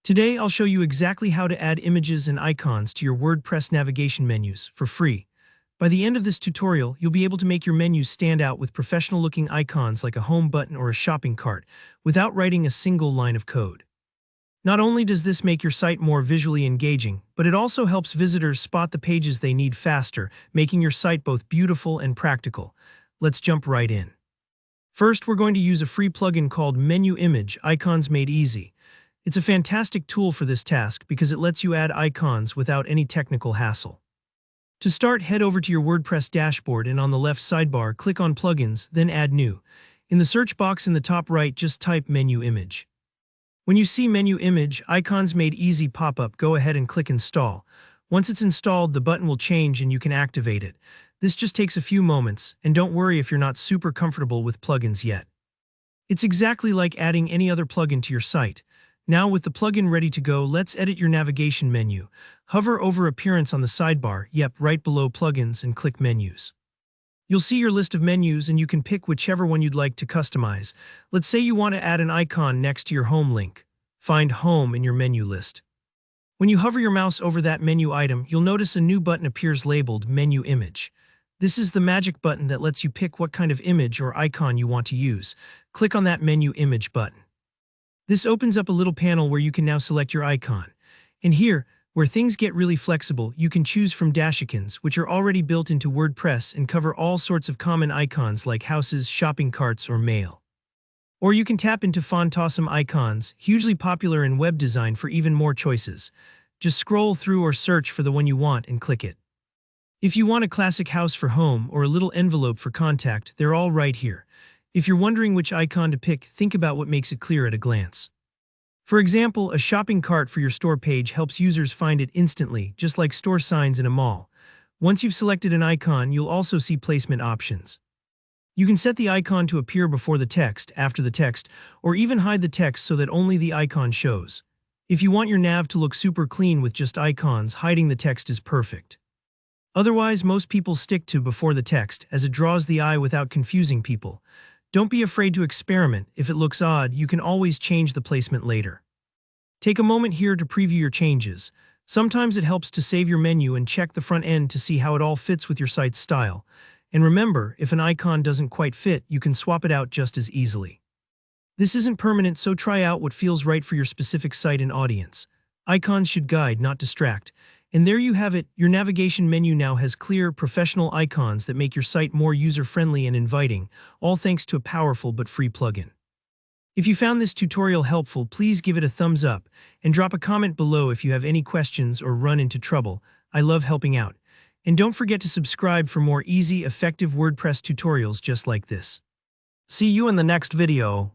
Today, I'll show you exactly how to add images and icons to your WordPress navigation menus for free. By the end of this tutorial, you'll be able to make your menus stand out with professional-looking icons like a home button or a shopping cart, without writing a single line of code. Not only does this make your site more visually engaging, but it also helps visitors spot the pages they need faster, making your site both beautiful and practical. Let's jump right in. First, we're going to use a free plugin called Menu Image Icons Made Easy. It's a fantastic tool for this task because it lets you add icons without any technical hassle. To start, head over to your WordPress dashboard and on the left sidebar, click on Plugins, then Add New. In the search box in the top right, just type Menu Image. When you see Menu Image Icons Made Easy pop up, go ahead and click Install. Once it's installed, the button will change and you can activate it. This just takes a few moments, and don't worry if you're not super comfortable with plugins yet. It's exactly like adding any other plugin to your site. Now with the plugin ready to go, let's edit your navigation menu. Hover over Appearance on the sidebar, right below Plugins, and click Menus. You'll see your list of menus and you can pick whichever one you'd like to customize. Let's say you want to add an icon next to your home link. Find Home in your menu list. When you hover your mouse over that menu item, you'll notice a new button appears labeled Menu Image. This is the magic button that lets you pick what kind of image or icon you want to use. Click on that Menu Image button. This opens up a little panel where you can now select your icon. And here, where things get really flexible, you can choose from dashicons, which are already built into WordPress and cover all sorts of common icons like houses, shopping carts, or mail. Or you can tap into Awesome icons, hugely popular in web design, for even more choices. Just scroll through or search for the one you want and click it. If you want a classic house for home or a little envelope for contact, they're all right here. If you're wondering which icon to pick, think about what makes it clear at a glance. For example, a shopping cart for your store page helps users find it instantly, just like store signs in a mall. Once you've selected an icon, you'll also see placement options. You can set the icon to appear before the text, after the text, or even hide the text so that only the icon shows. If you want your nav to look super clean with just icons, hiding the text is perfect. Otherwise, most people stick to before the text, as it draws the eye without confusing people. Don't be afraid to experiment. If it looks odd, you can always change the placement later. Take a moment here to preview your changes. Sometimes it helps to save your menu and check the front end to see how it all fits with your site's style. And remember, if an icon doesn't quite fit, you can swap it out just as easily. This isn't permanent, so try out what feels right for your specific site and audience. Icons should guide, not distract. And there you have it, your navigation menu now has clear, professional icons that make your site more user-friendly and inviting, all thanks to a powerful but free plugin. If you found this tutorial helpful, please give it a thumbs up, and drop a comment below if you have any questions or run into trouble. I love helping out. And don't forget to subscribe for more easy, effective WordPress tutorials just like this. See you in the next video.